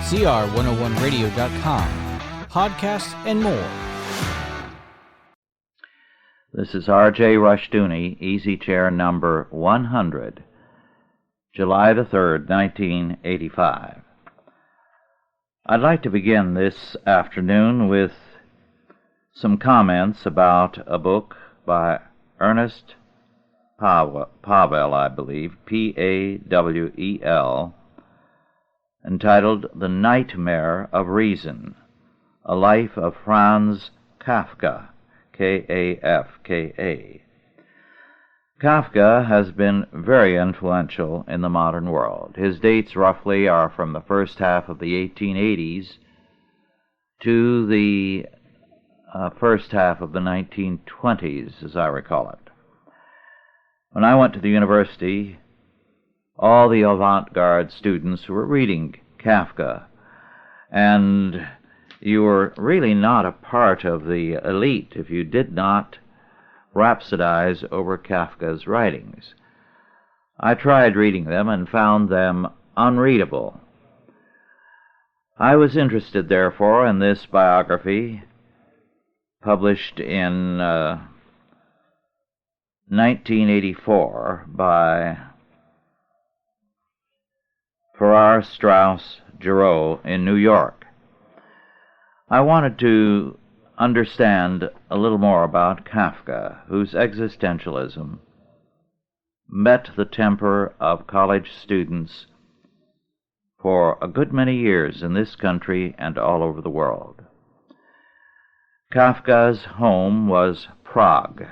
CR101radio.com, podcasts, and more. This is R.J. Rushdoony, Easy Chair number 100, July the 3rd, 1985. I'd like to begin this afternoon with some comments about a book by Ernest Pavel, I believe, P-A-W-E-L, entitled The Nightmare of Reason, A Life of Franz Kafka, K-A-F-K-A. Kafka has been very influential in the modern world. His dates roughly are from the first half of the 1880s to the first half of the 1920s, as I recall it. When I went to the university, all the avant-garde students were reading Kafka, and you were really not a part of the elite if you did not rhapsodize over Kafka's writings. I tried reading them and found them unreadable. I was interested, therefore, in this biography, published in 1984 by Farrar, Straus, Giroux in New York. I wanted to understand a little more about Kafka, whose existentialism met the temper of college students for a good many years in this country and all over the world. Kafka's home was Prague.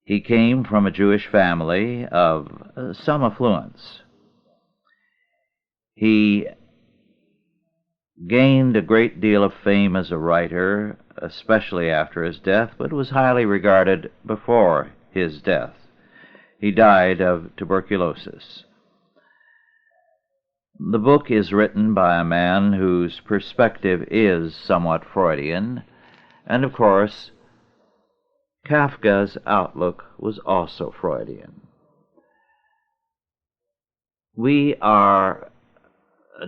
He came from a Jewish family of some affluence. He gained a great deal of fame as a writer, especially after his death, but was highly regarded before his death. He died of tuberculosis. The book is written by a man whose perspective is somewhat Freudian, and of course, Kafka's outlook was also Freudian. We are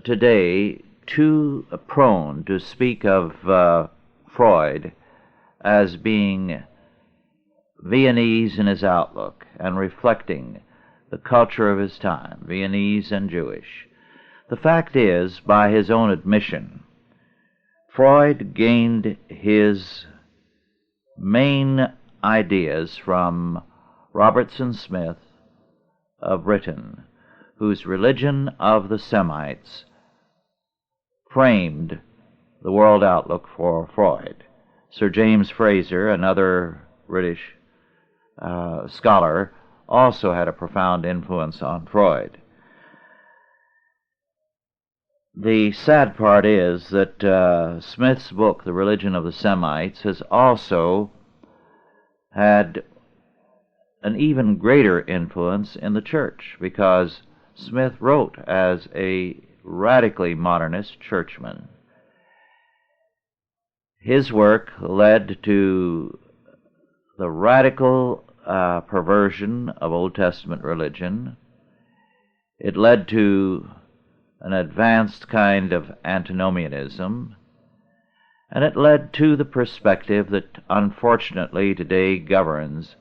today too prone to speak of Freud as being Viennese in his outlook and reflecting the culture of his time, Viennese and Jewish. The fact is, by his own admission, Freud gained his main ideas from Robertson Smith of Britain, whose Religion of the Semites framed the world outlook for Freud. Sir James Fraser, another British scholar, also had a profound influence on Freud. The sad part is that Smith's book, The Religion of the Semites, has also had an even greater influence in the church, because Smith wrote as a radically modernist churchman. His work led to the radical perversion of Old Testament religion. It led to an advanced kind of antinomianism, and it led to the perspective that unfortunately today governs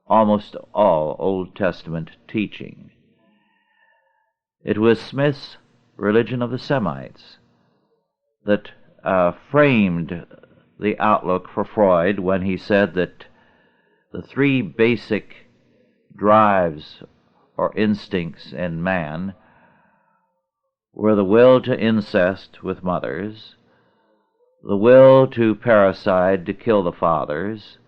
almost all Old Testament teaching. It was Smith's Religion of the Semites that framed the outlook for Freud when he said that the three basic drives or instincts in man were the will to incest with mothers, the will to parricide, to kill the fathers,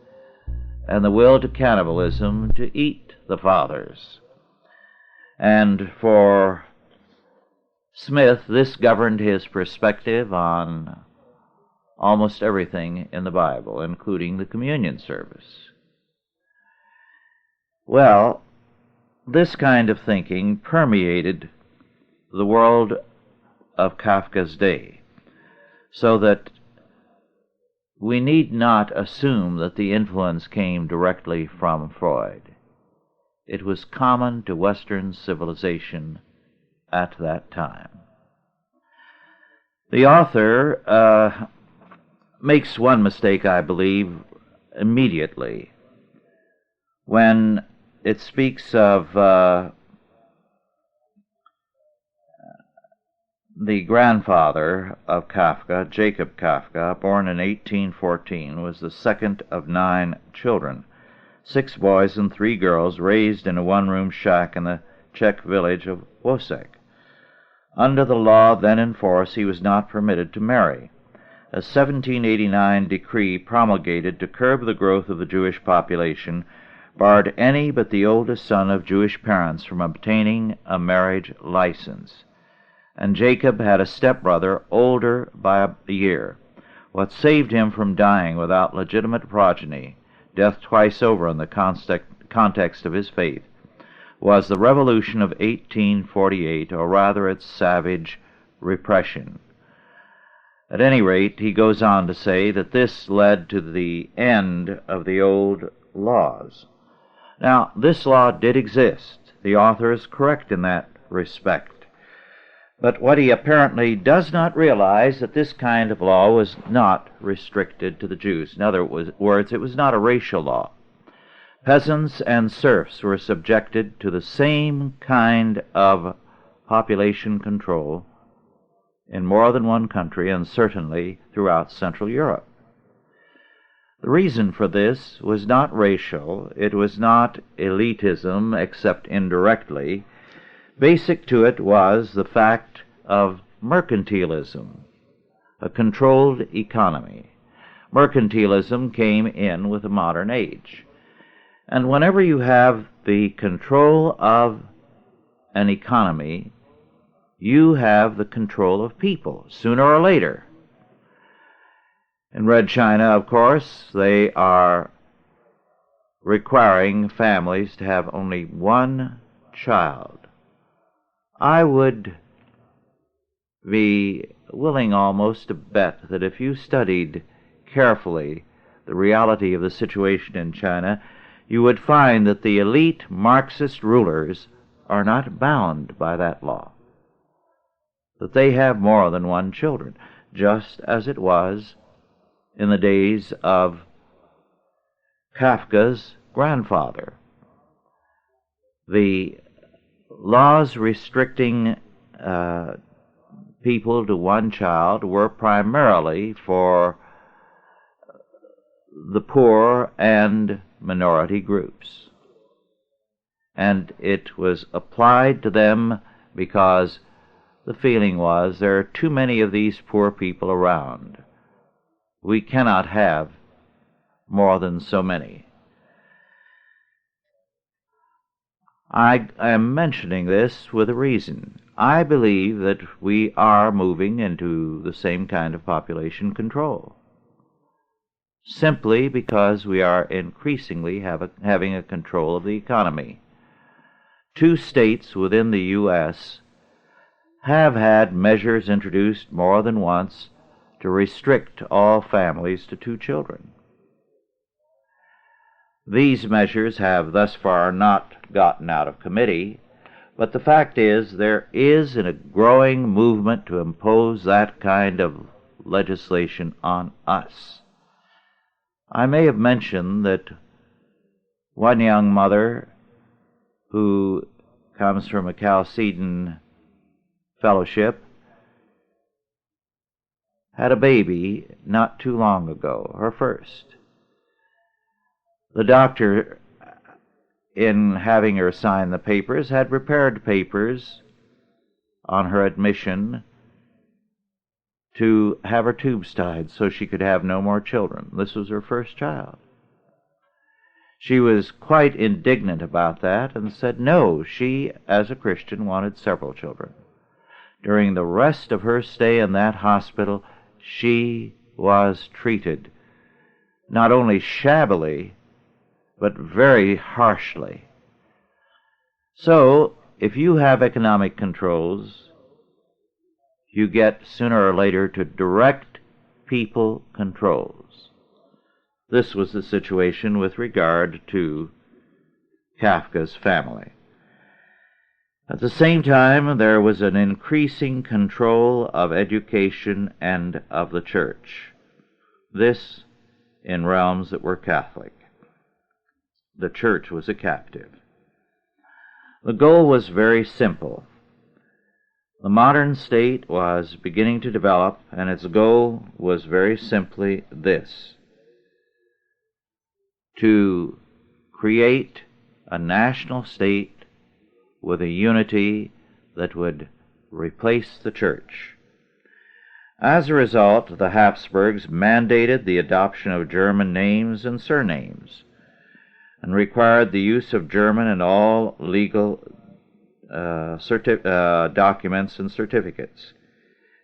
and the will to cannibalism, to eat the fathers. And for Smith, this governed his perspective on almost everything in the Bible, including the communion service. Well, this kind of thinking permeated the world of Kafka's day, so that we need not assume that the influence came directly from Freud. It was common to Western civilization at that time. The author makes one mistake, I believe, immediately when it speaks of the grandfather of Kafka, Jacob Kafka, born in 1814, was the second of 9 children, 6 boys and 3 girls, raised in a one-room shack in the Czech village of Wosek. Under the law then in force, he was not permitted to marry. A 1789 decree promulgated to curb the growth of the Jewish population barred any but the oldest son of Jewish parents from obtaining a marriage license. And Jacob had a stepbrother older by a year. What saved him from dying without legitimate progeny, death twice over in the context of his faith, was the Revolution of 1848, or rather its savage repression. At any rate, he goes on to say that this led to the end of the old laws. Now, this law did exist. The author is correct in that respect. But what he apparently does not realize, that this kind of law was not restricted to the Jews. In other words, it was not a racial law. Peasants and serfs were subjected to the same kind of population control in more than one country, and certainly throughout Central Europe. The reason for this was not racial. It was not elitism, except indirectly. Basic to it was the fact of mercantilism, a controlled economy. Mercantilism came in with the modern age. And whenever you have the control of an economy, you have the control of people, sooner or later. In Red China, of course, they are requiring families to have only one child. I would be willing almost to bet that if you studied carefully the reality of the situation in China, you would find that the elite Marxist rulers are not bound by that law, that they have more than one children, just as it was in the days of Kafka's grandfather. The laws restricting people to one child were primarily for the poor and minority groups. And it was applied to them because the feeling was there are too many of these poor people around. We cannot have more than so many. I am mentioning this with a reason. I believe that we are moving into the same kind of population control, simply because we are increasingly having a control of the economy. 2 states within the U.S. have had measures introduced more than once to restrict all families to 2 children. These measures have thus far not gotten out of committee, but the fact is there is a growing movement to impose that kind of legislation on us. I may have mentioned that one young mother who comes from a Chalcedon fellowship had a baby not too long ago, her first. The doctor, in having her sign the papers, had prepared papers on her admission to have her tubes tied so she could have no more children. This was her first child. She was quite indignant about that and said no, she, as a Christian, wanted several children. During the rest of her stay in that hospital, she was treated not only shabbily, but very harshly. So, if you have economic controls, you get sooner or later to direct people controls. This was the situation with regard to Kafka's family. At the same time, there was an increasing control of education and of the church. This in realms that were Catholic. The church was a captive. The goal was very simple. The modern state was beginning to develop, and its goal was very simply this: to create a national state with a unity that would replace the church. As a result, the Habsburgs mandated the adoption of German names and surnames, and required the use of German in all legal documents and certificates,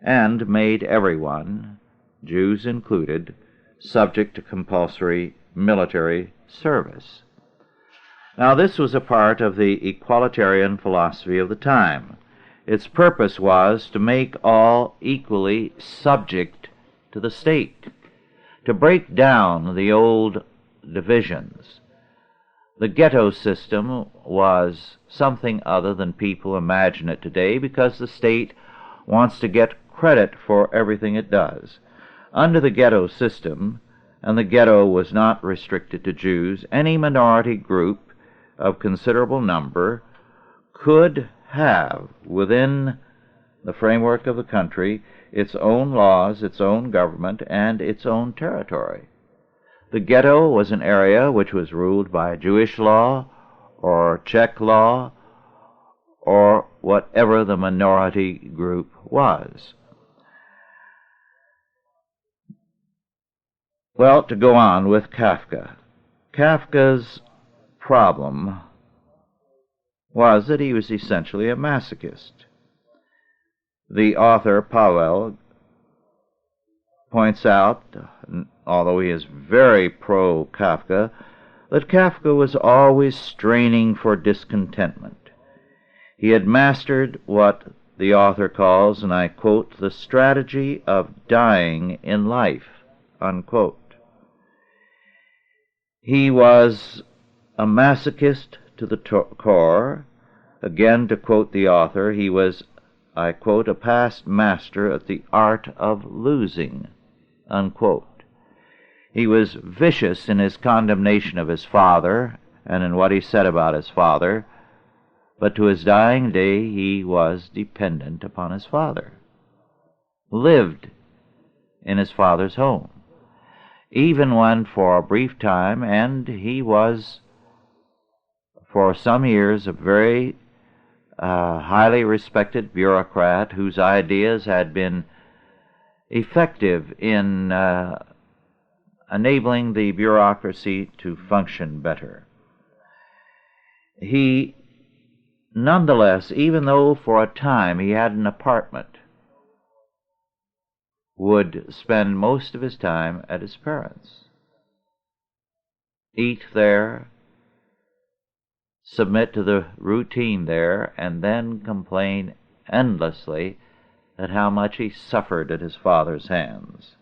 and made everyone, Jews included, subject to compulsory military service. Now, this was a part of the equalitarian philosophy of the time. Its purpose was to make all equally subject to the state, to break down the old divisions. The ghetto system was something other than people imagine it today, because the state wants to get credit for everything it does. Under the ghetto system, and the ghetto was not restricted to Jews, any minority group of considerable number could have, within the framework of the country, its own laws, its own government, and its own territory. The ghetto was an area which was ruled by Jewish law or Czech law or whatever the minority group was. Well, to go on with Kafka. Kafka's problem was that he was essentially a masochist. The author, Powell, points out, although he is very pro-Kafka, that Kafka was always straining for discontentment. He had mastered what the author calls, and I quote, the strategy of dying in life, unquote. He was a masochist to the core. Again, to quote the author, he was, I quote, a past master at the art of losing, unquote. He was vicious in his condemnation of his father and in what he said about his father, but to his dying day he was dependent upon his father, lived in his father's home, even when for a brief time, and he was for some years a very highly respected bureaucrat whose ideas had been effective in enabling the bureaucracy to function better. He, nonetheless, even though for a time he had an apartment, would spend most of his time at his parents', eat there, submit to the routine there, and then complain endlessly at how much he suffered at his father's hands.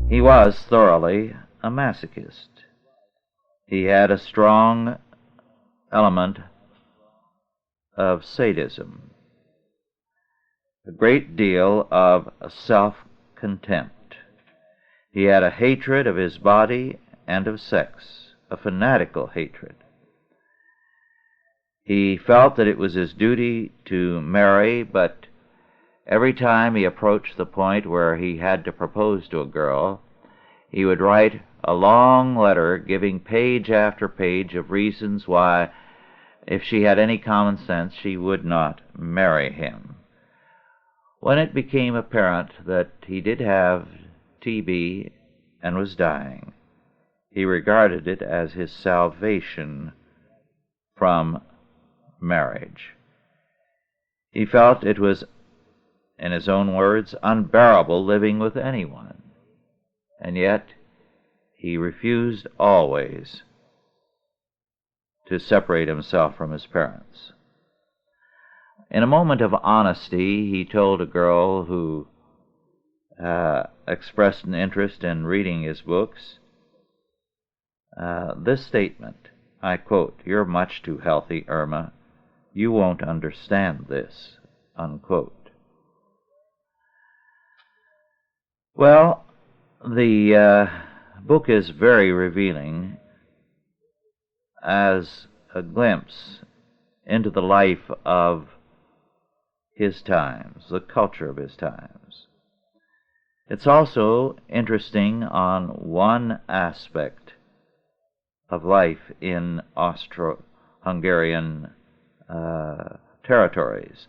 He was thoroughly a masochist. He had a strong element of sadism, a great deal of self-contempt. He had a hatred of his body and of sex, a fanatical hatred. He felt that it was his duty to marry, but every time he approached the point where he had to propose to a girl, he would write a long letter giving page after page of reasons why, if she had any common sense, she would not marry him. When it became apparent that he did have TB and was dying, he regarded it as his salvation from marriage. He felt it was, in his own words, unbearable living with anyone, and yet he refused always to separate himself from his parents. In a moment of honesty, he told a girl who expressed an interest in reading his books this statement: I quote, "You're much too healthy, Irma. You won't understand this," unquote. Well, the book is very revealing as a glimpse into the life of his times, the culture of his times. It's also interesting on one aspect of life in Austro-Hungarian territories.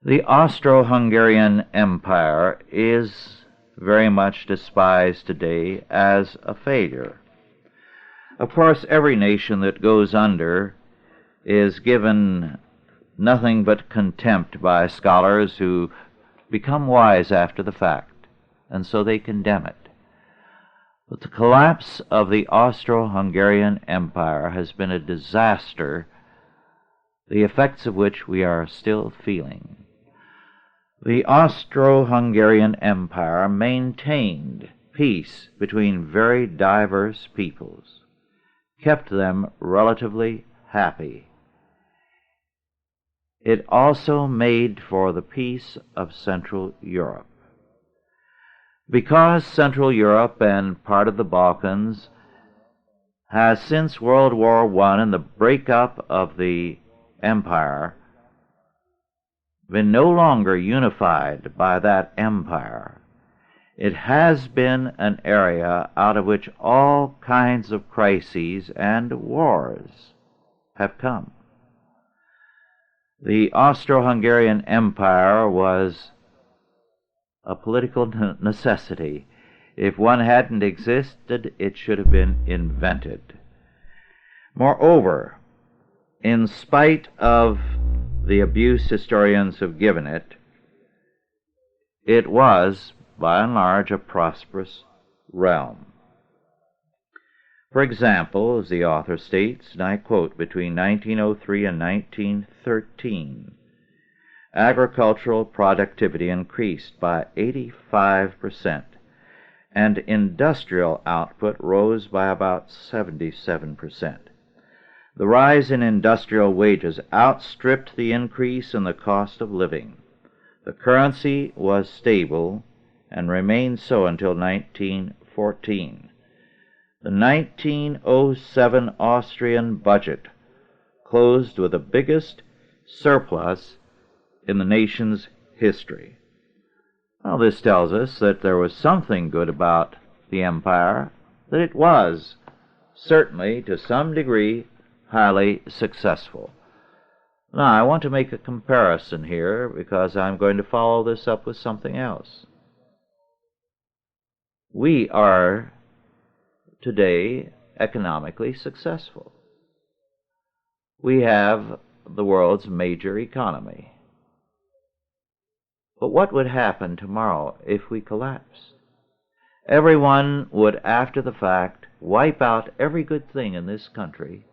The Austro-Hungarian Empire is very much despised today as a failure. Of course, every nation that goes under is given nothing but contempt by scholars who become wise after the fact, and so they condemn it. But the collapse of the Austro-Hungarian Empire has been a disaster, the effects of which we are still feeling. The Austro-Hungarian Empire maintained peace between very diverse peoples, kept them relatively happy. It also made for the peace of Central Europe. Because Central Europe and part of the Balkans has since World War I and the breakup of the empire been no longer unified by that empire, it has been an area out of which all kinds of crises and wars have come. The Austro-Hungarian Empire was a political necessity. If one hadn't existed, it should have been invented. Moreover, in spite of the abuse historians have given it, it was, by and large, a prosperous realm. For example, as the author states, and I quote, between 1903 and 1913, agricultural productivity increased by 85%, and industrial output rose by about 77%. The rise in industrial wages outstripped the increase in the cost of living. The currency was stable and remained so until 1914. The 1907 Austrian budget closed with the biggest surplus in the nation's history. Well, this tells us that there was something good about the empire, that it was, certainly to some degree, highly successful. Now, I want to make a comparison here because I'm going to follow this up with something else. We are today economically successful. We have the world's major economy. But what would happen tomorrow if we collapsed? Everyone would, after the fact, wipe out every good thing in this country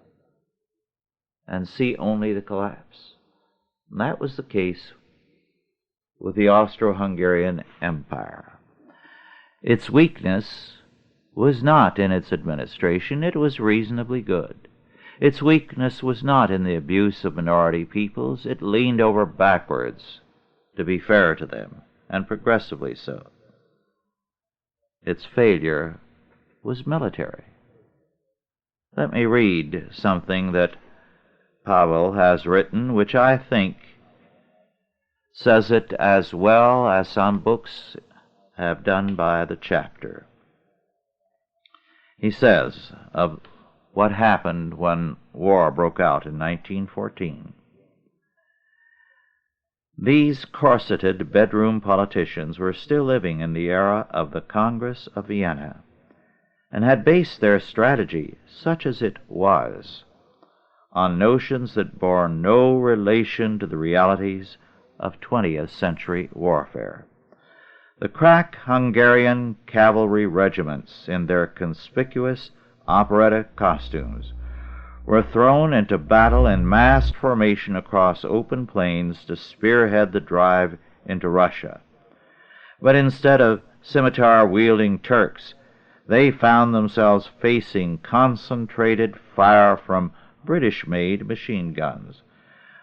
and see only the collapse. And that was the case with the Austro-Hungarian Empire. Its weakness was not in its administration. It was reasonably good. Its weakness was not in the abuse of minority peoples. It leaned over backwards to be fair to them, and progressively so. Its failure was military. Let me read something that Pavel has written, which I think says it as well as some books have done by the chapter. He says of what happened when war broke out in 1914. These corseted bedroom politicians were still living in the era of the Congress of Vienna, and had based their strategy, such as it was, on notions that bore no relation to the realities of 20th century warfare. The crack Hungarian cavalry regiments, in their conspicuous operetta costumes, were thrown into battle in massed formation across open plains to spearhead the drive into Russia. But instead of scimitar-wielding Turks, they found themselves facing concentrated fire from British-made machine guns,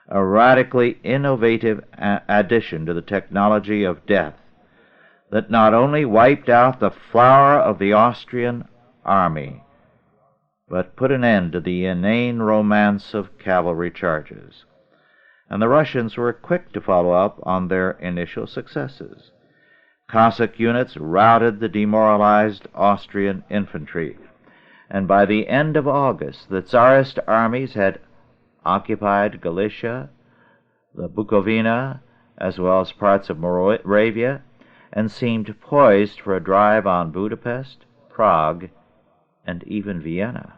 a radically innovative addition to the technology of death that not only wiped out the flower of the Austrian army, but put an end to the inane romance of cavalry charges. And the Russians were quick to follow up on their initial successes. Cossack units routed the demoralized Austrian infantry, and by the end of August the Tsarist armies had occupied Galicia, the Bukovina, as well as parts of Moravia, and seemed poised for a drive on Budapest, Prague, and even Vienna.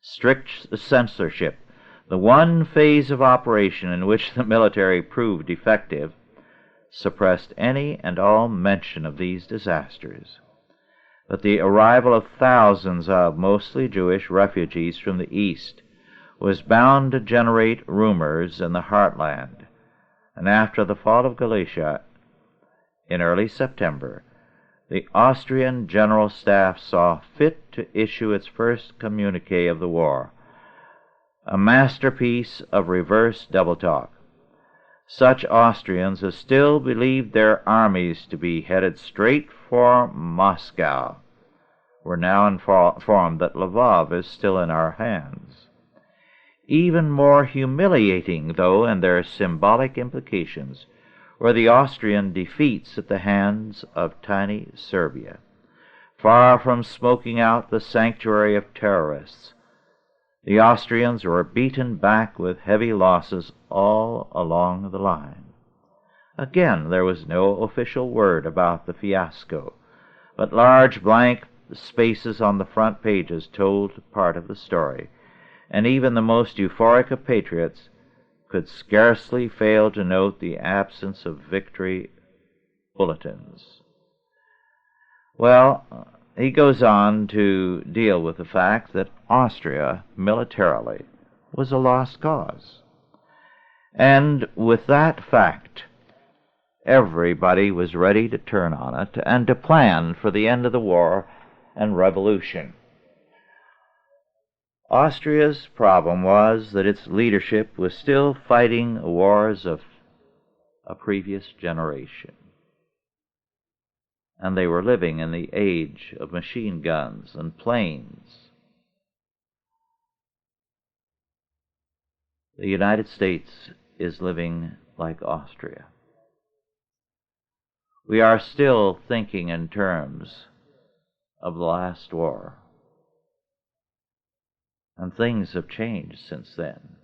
Strict censorship, the one phase of operation in which the military proved effective, suppressed any and all mention of these disasters. But the arrival of thousands of mostly Jewish refugees from the East was bound to generate rumors in the heartland, and after the fall of Galicia in early September, the Austrian General Staff saw fit to issue its first communique of the war, a masterpiece of reverse double-talk. Such Austrians as still believed their armies to be headed straight for Moscow were now informed that Lvov is still in our hands. Even more humiliating, though, in their symbolic implications, were the Austrian defeats at the hands of tiny Serbia. Far from smoking out the sanctuary of terrorists, the Austrians were beaten back with heavy losses all along the line. Again, there was no official word about the fiasco, but large blank spaces on the front pages told part of the story, and even the most euphoric of patriots could scarcely fail to note the absence of victory bulletins. Well, he goes on to deal with the fact that Austria, militarily, was a lost cause. And with that fact, everybody was ready to turn on it and to plan for the end of the war and revolution. Austria's problem was that its leadership was still fighting wars of a previous generation, and they were living in the age of machine guns and planes. The United States is living like Austria. We are still thinking in terms of the last war, and things have changed since then.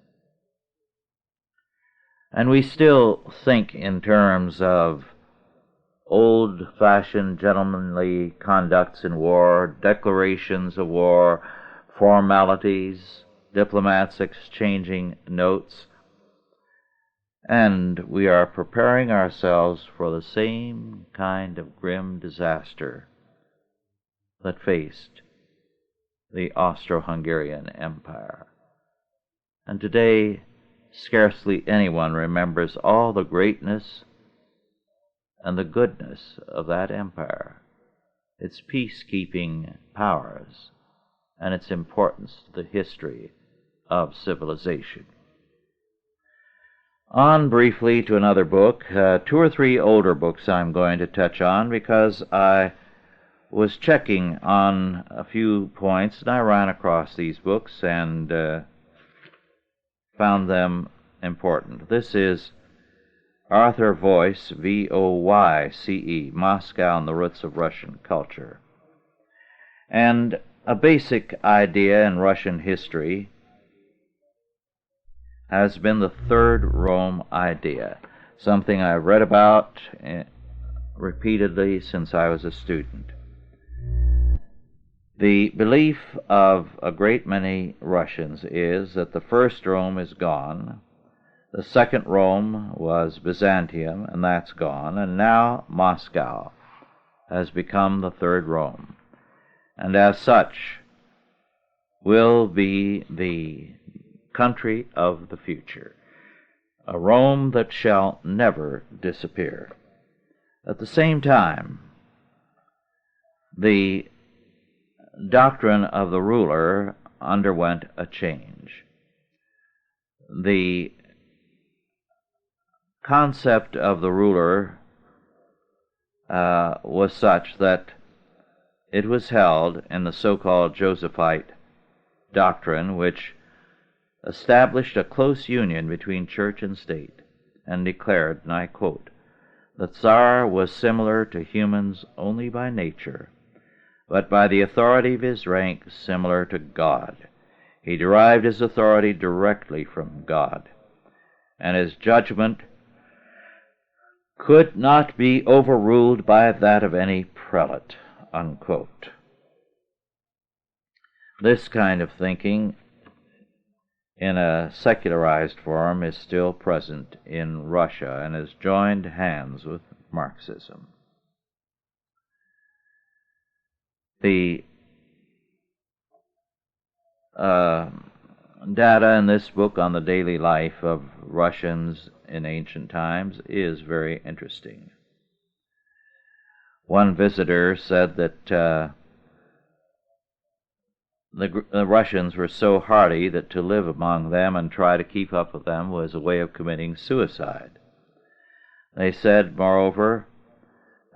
And we still think in terms of old-fashioned gentlemanly conducts in war, declarations of war, formalities, diplomats exchanging notes, and we are preparing ourselves for the same kind of grim disaster that faced the Austro-Hungarian Empire. And today, scarcely anyone remembers all the greatness and the goodness of that empire, its peacekeeping powers, and its importance to the history of civilization. On briefly to another book, 2 or 3 older books I'm going to touch on because I was checking on a few points and I ran across these books and found them important. This is Arthur Voice, V-O-Y-C-E, Moscow and the Roots of Russian Culture. And a basic idea in Russian history has been the Third Rome idea, something I've read about repeatedly since I was a student. The belief of a great many Russians is that the first Rome is gone, the second Rome was Byzantium, and that's gone, and now Moscow has become the third Rome, and as such will be the country of the future, a Rome that shall never disappear. At the same time, the doctrine of the ruler underwent a change. The concept of the ruler was such that it was held in the so-called Josephite doctrine, which established a close union between church and state, and declared, and I quote, "The Tsar was similar to humans only by nature, but by the authority of his rank similar to God. He derived his authority directly from God, and his judgment could not be overruled by that of any prelate," unquote. This kind of thinking in a secularized form is still present in Russia and has joined hands with Marxism. The data in this book on the daily life of Russians in ancient times is very interesting. One visitor said that the Russians were so hardy that to live among them and try to keep up with them was a way of committing suicide. They said, moreover,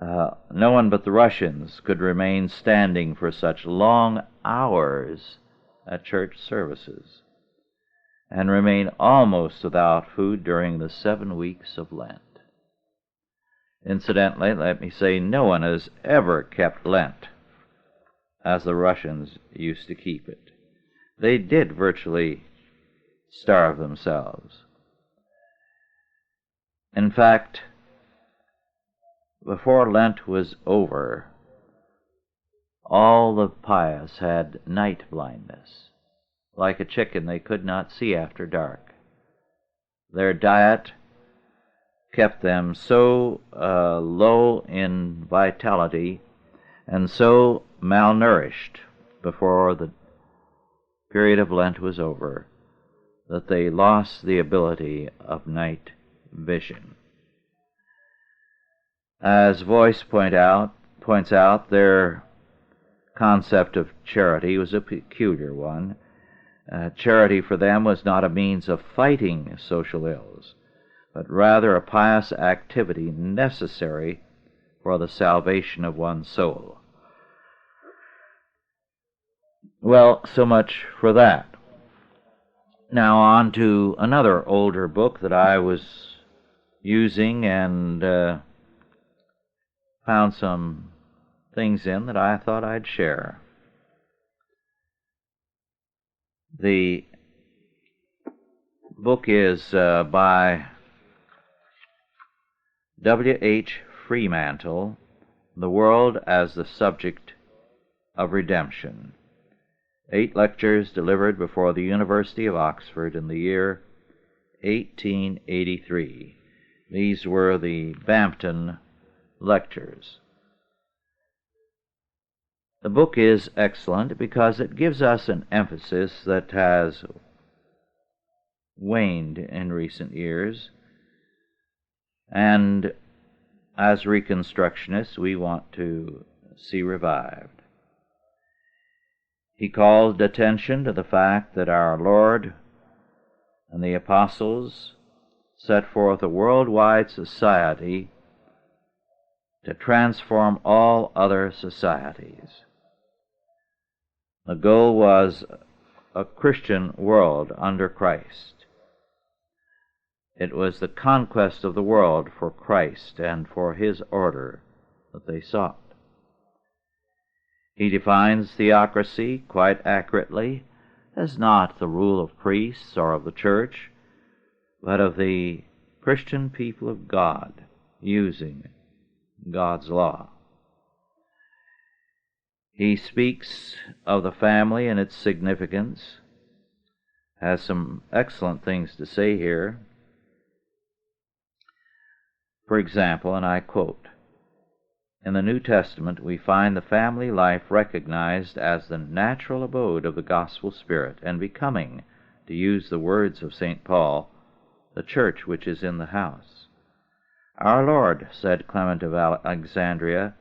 no one but the Russians could remain standing for such long hours at church services and remain almost without food during the 7 weeks of Lent. Incidentally, let me say, no one has ever kept Lent as the Russians used to keep it. They did virtually starve themselves. In fact, before Lent was over, all the pious had night blindness. Like a chicken, they could not see after dark. Their diet kept them so low in vitality and so malnourished before the period of Lent was over that they lost the ability of night vision. As Voice points out, their concept of charity was a peculiar one. Charity for them was not a means of fighting social ills, but rather a pious activity necessary for the salvation of one's soul. Well, so much for that. Now on to another older book that I was using and found some things in that I thought I'd share. The book is by W.H. Fremantle, The World as the Subject of Redemption. 8 lectures delivered before the University of Oxford in the year 1883. These were the Bampton lectures. The book is excellent because it gives us an emphasis that has waned in recent years, and as Reconstructionists we want to see revived. He called attention to the fact that our Lord and the apostles set forth a worldwide society to transform all other societies. The goal was a Christian world under Christ. It was the conquest of the world for Christ and for His order that they sought. He defines theocracy quite accurately as not the rule of priests or of the church, but of the Christian people of God using God's law. He speaks of the family and its significance, has some excellent things to say here. For example, and I quote, "In the New Testament we find the family life recognized as the natural abode of the gospel spirit and becoming, to use the words of St. Paul, the church which is in the house. Our Lord," said Clement of Alexandria,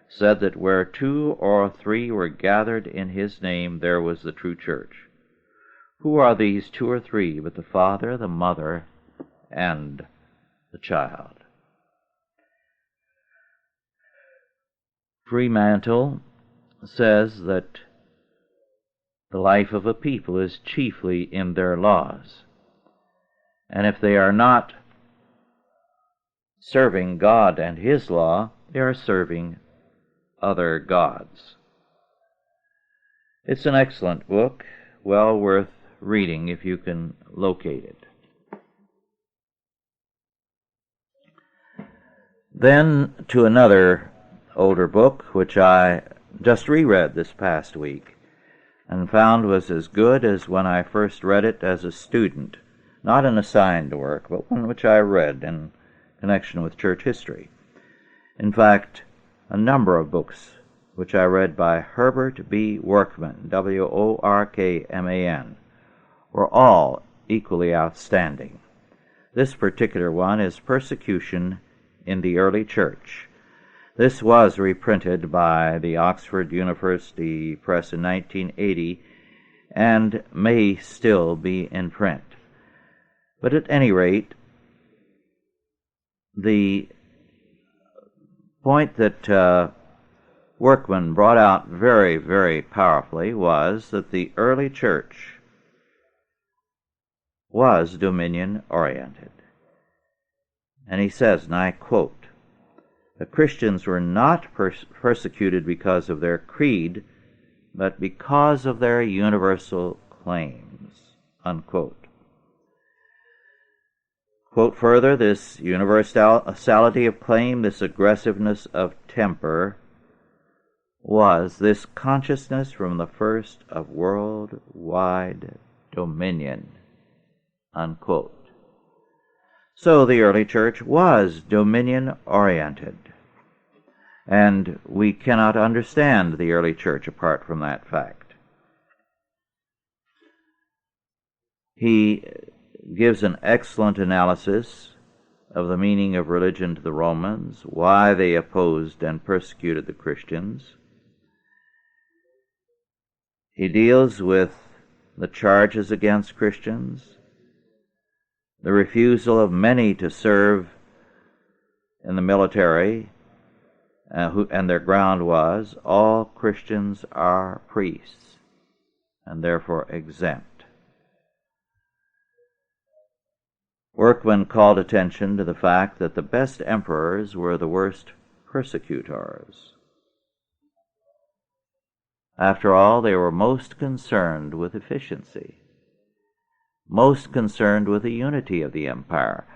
said that where 2 or 3 were gathered in his name, there was the true church. Who are these 2 or 3 but the Father, the Mother, and the child? Fremantle says that the life of a people is chiefly in their laws, and if they are not serving God and His law, they are serving other gods. It's an excellent book, well worth reading if you can locate it. Then to another older book, which I just reread this past week, and found was as good as when I first read it as a student, not an assigned work, but one which I read in connection with church history. In fact, a number of books which I read by Herbert B. Workman, W-O-R-K-M-A-N, were all equally outstanding. This particular one is Persecution in the Early Church. This was reprinted by the Oxford University Press in 1980 and may still be in print. But at any rate, the point that Workman brought out very, very powerfully was that the early church was dominion-oriented. And he says, and I quote, "The Christians were not persecuted because of their creed, but because of their universal claims," unquote. Quote further, this universality of claim, this aggressiveness of temper, was this consciousness from the first of worldwide dominion, unquote. So the early church was dominion-oriented, and we cannot understand the early church apart from that fact. He gives an excellent analysis of the meaning of religion to the Romans, why they opposed and persecuted the Christians. He deals with the charges against Christians, the refusal of many to serve in the military, and their ground was, all Christians are priests, and therefore exempt. Workman called attention to the fact that the best emperors were the worst persecutors. After all, they were most concerned with efficiency, most concerned with the unity of the empire,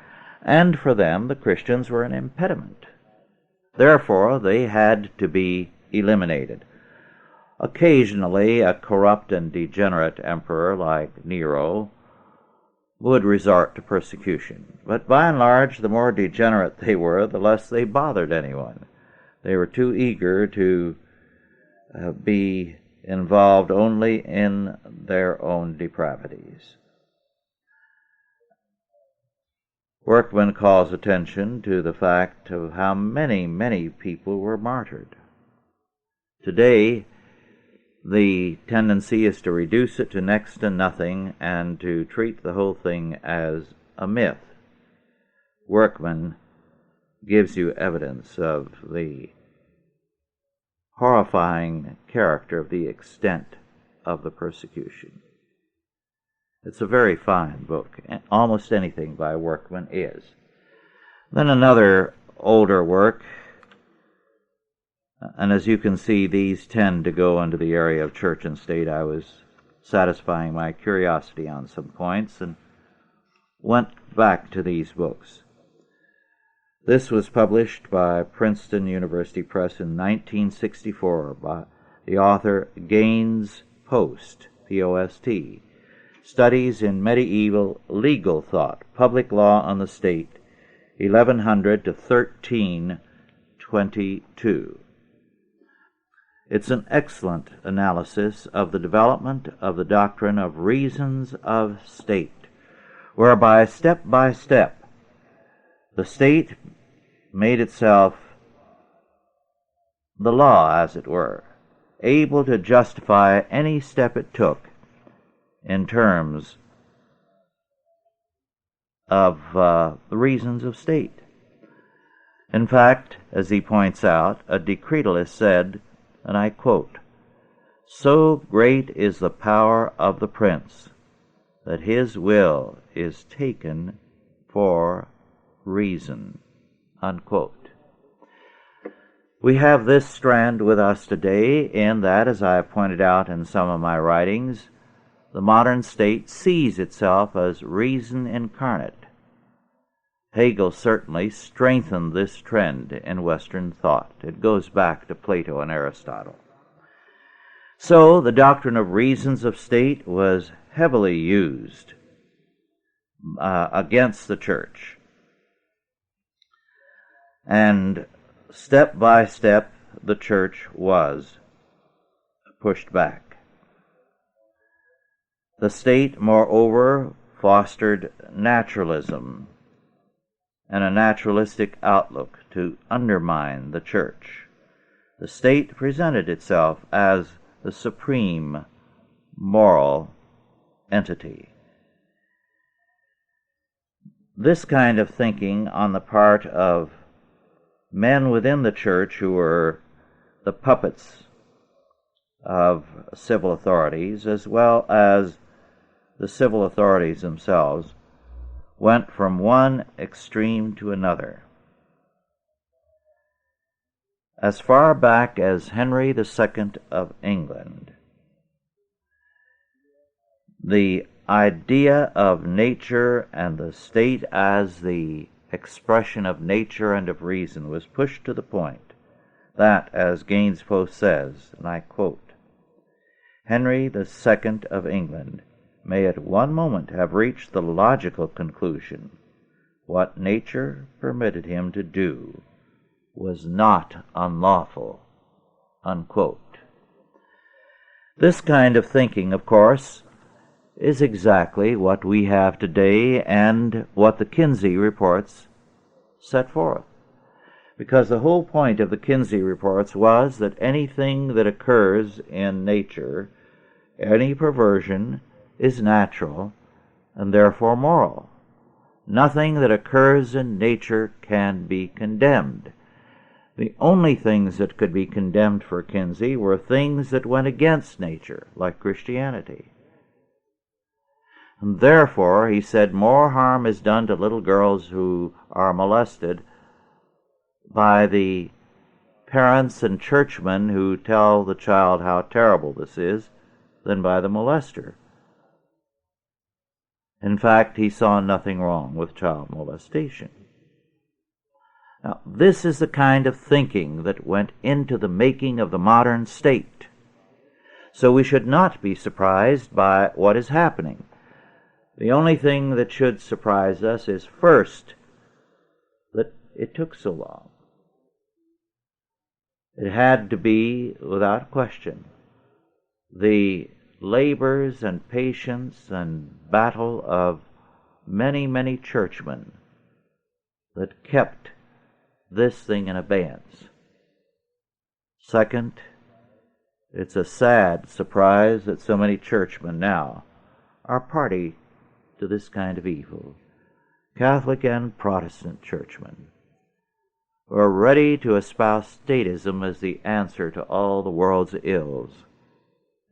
and for them the Christians were an impediment. Therefore, they had to be eliminated. Occasionally, a corrupt and degenerate emperor like Nero would resort to persecution, but by and large, the more degenerate they were, the less they bothered anyone. They were too eager to be involved only in their own depravities. Workman calls attention to the fact of how many, many people were martyred. Today, the tendency is to reduce it to next to nothing and to treat the whole thing as a myth. Workman gives you evidence of the horrifying character of the extent of the persecution. It's a very fine book. Almost anything by Workman is. Then another older work, and as you can see, these tend to go into the area of church and state. I was satisfying my curiosity on some points and went back to these books. This was published by Princeton University Press in 1964 by the author Gaines Post, P-O-S-T, Studies in Medieval Legal Thought, Public Law on the State, 1100 to 1322. It's an excellent analysis of the development of the doctrine of reasons of state, whereby step by step the state made itself the law, as it were, able to justify any step it took in terms of the reasons of state. In fact, as he points out, a decretalist said, and I quote, "So great is the power of the prince that his will is taken for reason," unquote. We have this strand with us today in that, as I have pointed out in some of my writings, the modern state sees itself as reason incarnate. Hegel certainly strengthened this trend in Western thought. It goes back to Plato and Aristotle. So the doctrine of reasons of state was heavily used against the church. And step by step, the church was pushed back. The state, moreover, fostered naturalism and a naturalistic outlook to undermine the church. The state presented itself as the supreme moral entity. This kind of thinking on the part of men within the church who were the puppets of civil authorities, as well as the civil authorities themselves, went from one extreme to another. As far back as Henry II of England, the idea of nature and the state as the expression of nature and of reason was pushed to the point that, as Gainsborough says, and I quote, "Henry II of England may at one moment have reached the logical conclusion what nature permitted him to do was not unlawful," unquote. This kind of thinking, of course, is exactly what we have today and what the Kinsey reports set forth. Because the whole point of the Kinsey reports was that anything that occurs in nature, any perversion, is natural and therefore moral. Nothing that occurs in nature can be condemned. The only things that could be condemned for Kinsey were things that went against nature, like Christianity. And therefore, he said, more harm is done to little girls who are molested by the parents and churchmen who tell the child how terrible this is than by the molester. In fact, he saw nothing wrong with child molestation. Now, this is the kind of thinking that went into the making of the modern state. So we should not be surprised by what is happening. The only thing that should surprise us is, first, that it took so long. It had to be, without question, the labors and patience and battle of many, many churchmen that kept this thing in abeyance. Second, it's a sad surprise that so many churchmen now are party to this kind of evil. Catholic and Protestant churchmen who are ready to espouse statism as the answer to all the world's ills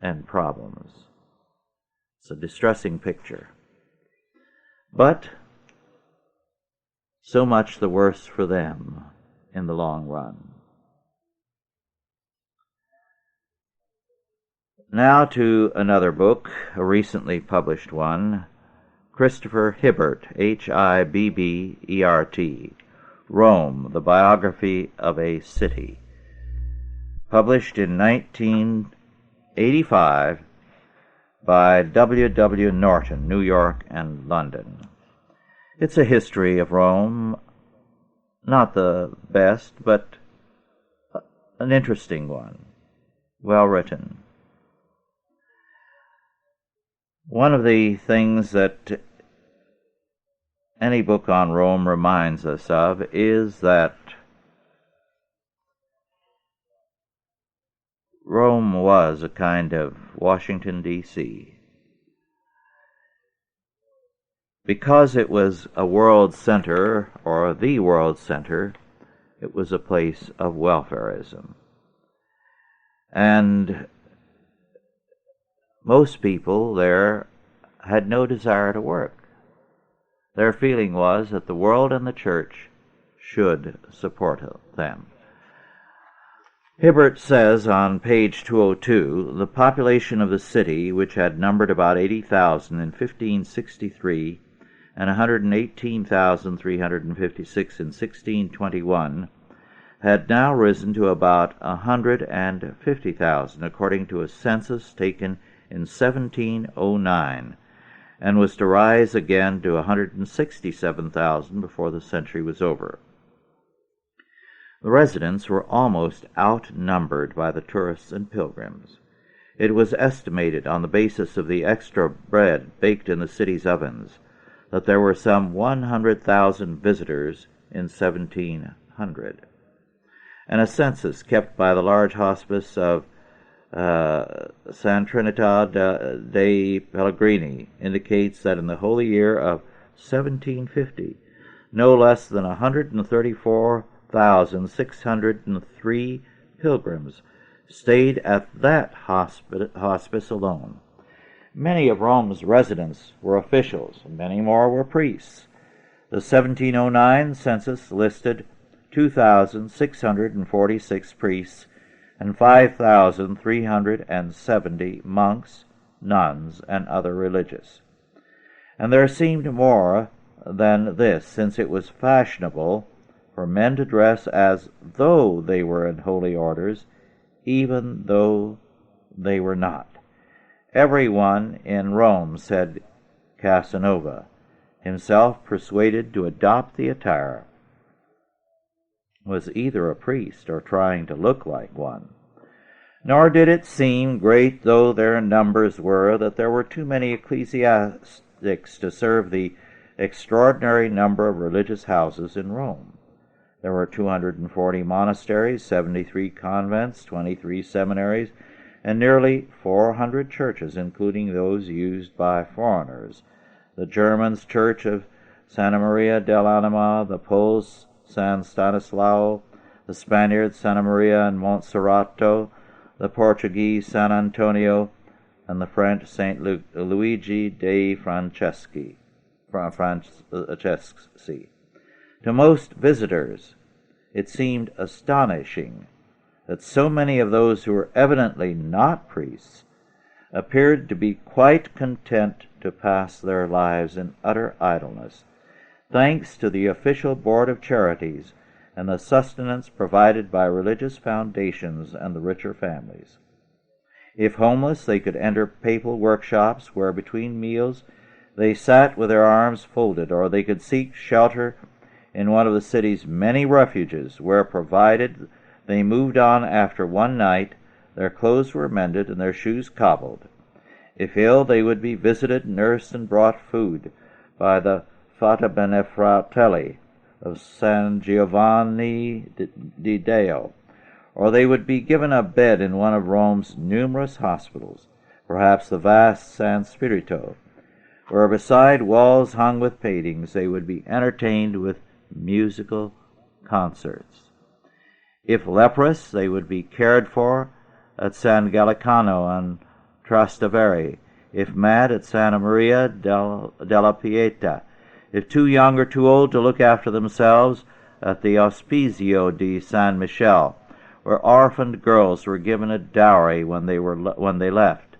and problems. It's a distressing picture. But so much the worse for them in the long run. Now to another book, a recently published one, Christopher Hibbert, Hibbert, Rome, the Biography of a City, published in 1985 by W. W. Norton, New York and London. It's a history of Rome, not the best, but an interesting one, well written. One of the things that any book on Rome reminds us of is that Rome was a kind of Washington, D.C. Because it was a world center, or the world center, it was a place of welfarism. And most people there had no desire to work. Their feeling was that the world and the church should support them. Herbert says on page 202, the population of the city, which had numbered about 80,000 in 1563 and 118,356 in 1621, had now risen to about 150,000, according to a census taken in 1709, and was to rise again to 167,000 before the century was over. The residents were almost outnumbered by the tourists and pilgrims. It was estimated, on the basis of the extra bread baked in the city's ovens, that there were some 100,000 visitors in 1700. And a census kept by the large hospice of San Trinidad dei Pellegrini indicates that in the holy year of 1750, no less than 134,603 pilgrims stayed at that hospice alone. Many of Rome's residents were officials, and many more were priests. The 1709 census listed 2,646 priests and 5,370 monks, nuns, and other religious. And there seemed more than this, since it was fashionable for men to dress as though they were in holy orders, even though they were not. Everyone in Rome, said Casanova, himself persuaded to adopt the attire, was either a priest or trying to look like one. Nor did it seem, great though their numbers were, that there were too many ecclesiastics to serve the extraordinary number of religious houses in Rome. There were 240 monasteries, 73 convents, 23 seminaries, and nearly 400 churches, including those used by foreigners. The Germans' Church of Santa Maria dell'Anima, the Poles' San Stanislao, the Spaniards' Santa Maria and Monserrato, the Portuguese San Antonio, and the French Saint Luigi dei Francesci. To most visitors, it seemed astonishing that so many of those who were evidently not priests appeared to be quite content to pass their lives in utter idleness, thanks to the official Board of Charities and the sustenance provided by religious foundations and the richer families. If homeless, they could enter papal workshops where between meals they sat with their arms folded, or they could seek shelter in one of the city's many refuges where, provided they moved on after one night, their clothes were mended and their shoes cobbled. If ill, they would be visited, nursed, and brought food by the Fata Bene Fratelli of San Giovanni di Deo, or they would be given a bed in one of Rome's numerous hospitals, perhaps the vast San Spirito, where beside walls hung with paintings they would be entertained with musical concerts. If leprous, they would be cared for at San Gallicano and Trastevere. If mad, at Santa Maria della Pieta. If too young or too old to look after themselves, at the Ospizio di San Michele, where orphaned girls were given a dowry when they left.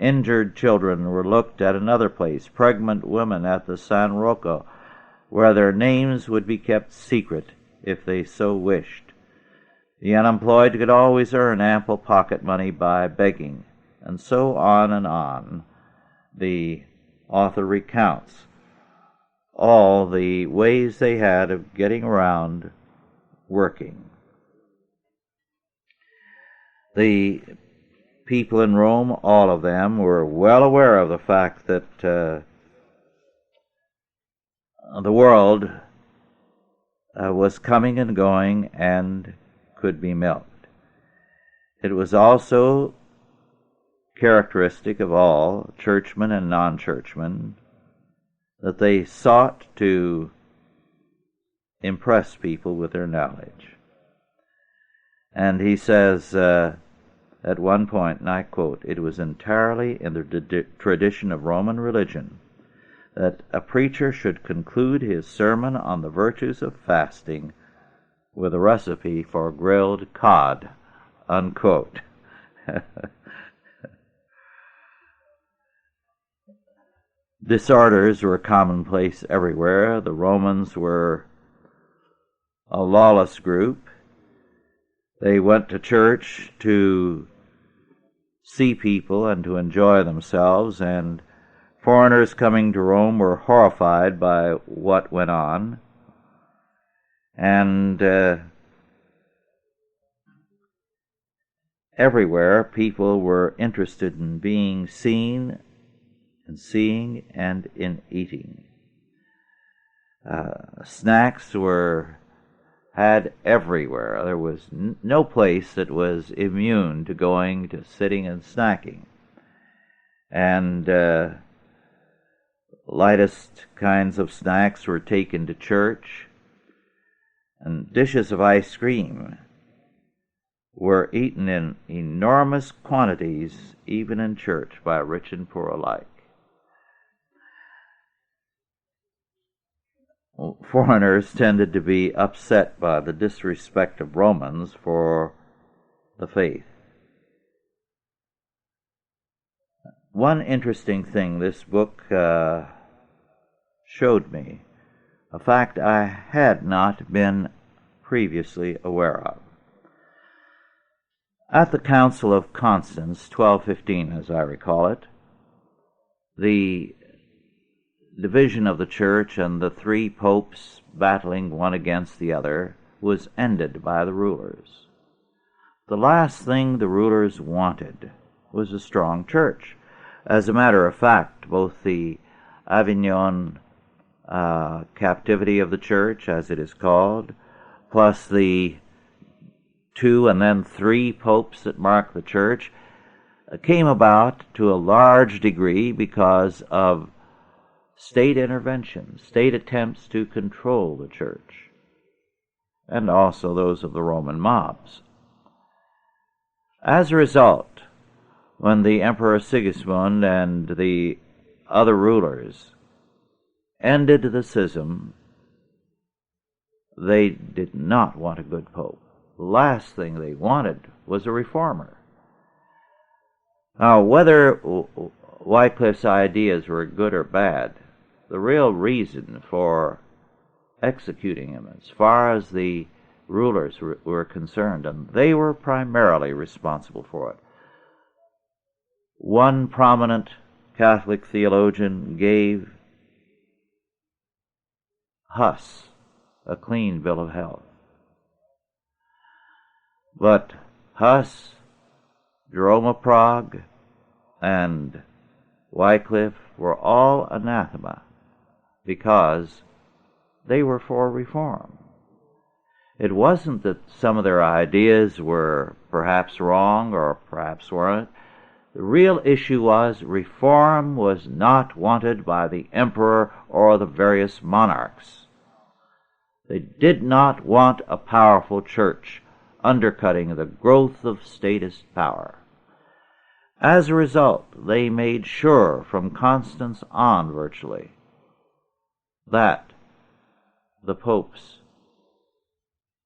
Injured children were looked at another place, pregnant women at the San Rocco, where their names would be kept secret if they so wished. The unemployed could always earn ample pocket money by begging, and so on and on. The author recounts all the ways they had of getting around working. The people in Rome, all of them, were well aware of the fact that the world was coming and going and could be milked. It was also characteristic of all, churchmen and non-churchmen, that they sought to impress people with their knowledge. And he says at one point, and I quote, "It was entirely in the tradition of Roman religion that a preacher should conclude his sermon on the virtues of fasting with a recipe for grilled cod," unquote. Disorders were commonplace everywhere. The Romans were a lawless group. They went to church to see people and to enjoy themselves, and foreigners coming to Rome were horrified by what went on. And everywhere people were interested in being seen, in seeing, and in eating. Snacks were had everywhere. There was no place that was immune to going to sitting and snacking. And lightest kinds of snacks were taken to church, and dishes of ice cream were eaten in enormous quantities, even in church, by rich and poor alike. Foreigners tended to be upset by the disrespect of Romans for the faith. One interesting thing this book showed me, a fact I had not been previously aware of. At the Council of Constance, 1215 as I recall it, the division of the church and the three popes battling one against the other was ended by the rulers. The last thing the rulers wanted was a strong church. As a matter of fact, both the Avignon captivity of the church, as it is called, plus the 2 and then 3 popes that mark the church, came about to a large degree because of state intervention, state attempts to control the church, and also those of the Roman mobs. As a result, when the Emperor Sigismund and the other rulers ended the schism, they did not want a good pope. The last thing they wanted was a reformer. Now, whether Wycliffe's ideas were good or bad, the real reason for executing him, as far as the rulers were concerned, and they were primarily responsible for it. One prominent Catholic theologian gave Huss a clean bill of health. But Huss, Jerome of Prague, and Wycliffe were all anathema because they were for reform. It wasn't that some of their ideas were perhaps wrong or perhaps weren't. The real issue was reform was not wanted by the emperor or the various monarchs. They did not want a powerful church undercutting the growth of statist power. As a result, they made sure from Constance on virtually that the popes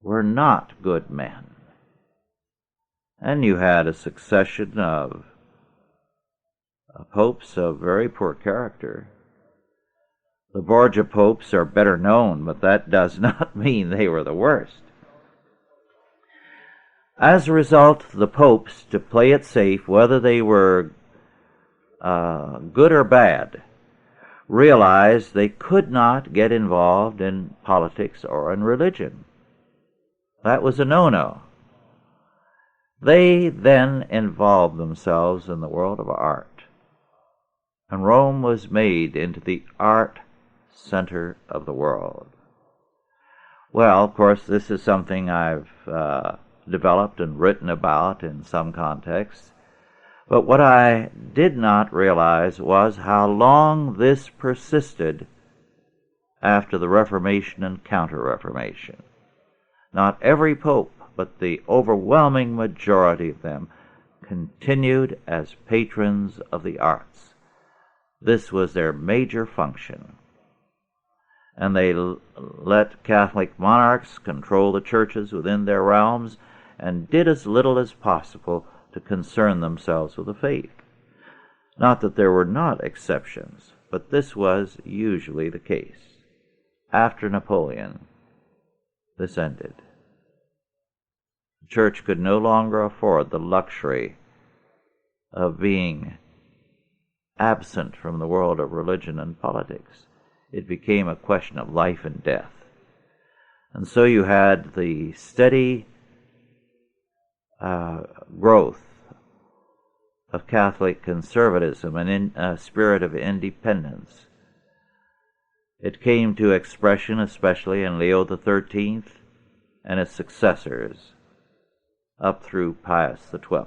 were not good men. And you had a succession of popes of very poor character. The Borgia popes are better known, but that does not mean they were the worst. As a result, the popes, to play it safe, whether they were good or bad, realized they could not get involved in politics or in religion. That was a no-no. They then involved themselves in the world of art, and Rome was made into the art center of the world. Well, of course, this is something I've developed and written about in some contexts. But what I did not realize was how long this persisted after the Reformation and Counter-Reformation. Not every pope, but the overwhelming majority of them continued as patrons of the arts. This was their major function. And they let Catholic monarchs control the churches within their realms and did as little as possible to concern themselves with the faith. Not that there were not exceptions, but this was usually the case. After Napoleon, this ended. The church could no longer afford the luxury of being absent from the world of religion and politics. It became a question of life and death. And so you had the steady growth of Catholic conservatism and a spirit of independence. It came to expression especially in Leo XIII and his successors up through Pius XII.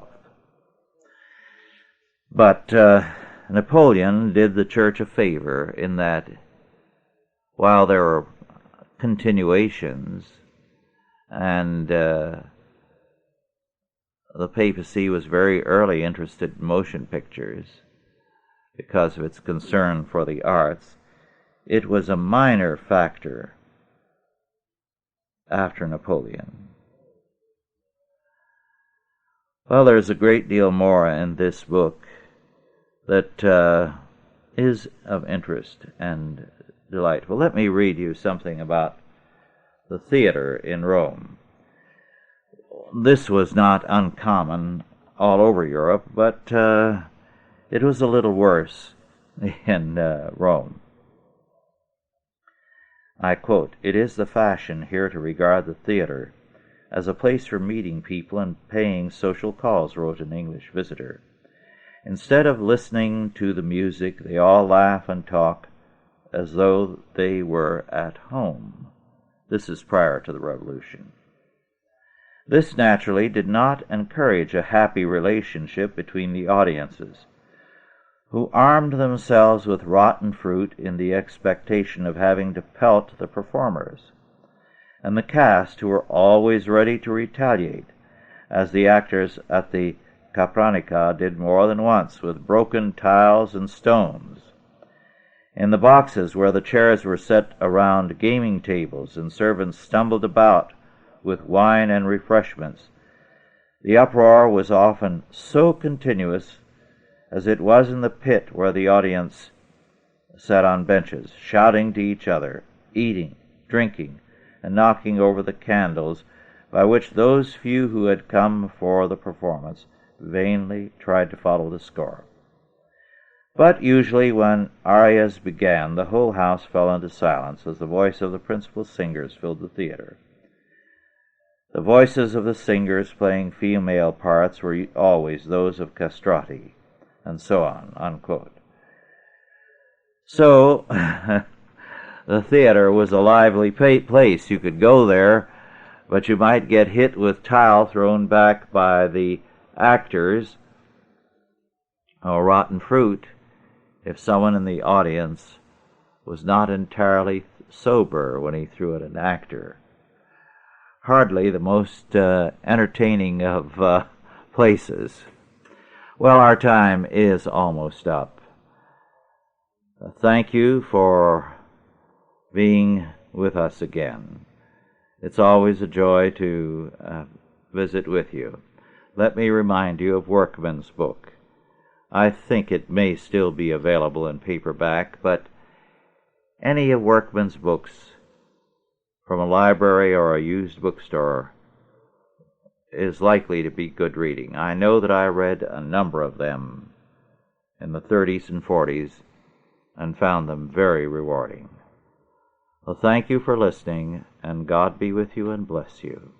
But Napoleon did the church a favor in that while there were continuations and the papacy was very early interested in motion pictures because of its concern for the arts, it was a minor factor after Napoleon. Well, there's a great deal more in this book that is of interest and delightful. Let me read you something about the theater in Rome. This was not uncommon all over Europe, but it was a little worse in Rome. I quote, "It is the fashion here to regard the theater as a place for meeting people and paying social calls," wrote an English visitor. "Instead of listening to the music, they all laugh and talk as though they were at home." This is prior to the Revolution. This naturally did not encourage a happy relationship between the audiences, who armed themselves with rotten fruit in the expectation of having to pelt the performers, and the cast, who were always ready to retaliate, as the actors at the Capranica did more than once, with broken tiles and stones. In the boxes where the chairs were set around gaming tables and servants stumbled about with wine and refreshments, the uproar was often so continuous as it was in the pit where the audience sat on benches, shouting to each other, eating, drinking, and knocking over the candles by which those few who had come for the performance vainly tried to follow the score. But usually when arias began, the whole house fell into silence as the voice of the principal singers filled the theater. The voices of the singers playing female parts were always those of castrati, and so on, unquote. So, the theater was a lively place. You could go there, but you might get hit with tile thrown back by the actors, or rotten fruit, if someone in the audience was not entirely sober when he threw at an actor. Hardly the most entertaining of places. Well, our time is almost up. Thank you for being with us again. It's always a joy to visit with you. Let me remind you of Workman's book. I think it may still be available in paperback, but any of Workman's books from a library or a used bookstore is likely to be good reading. I know that I read a number of them in the 30s and 40s and found them very rewarding. Well, thank you for listening, and God be with you and bless you.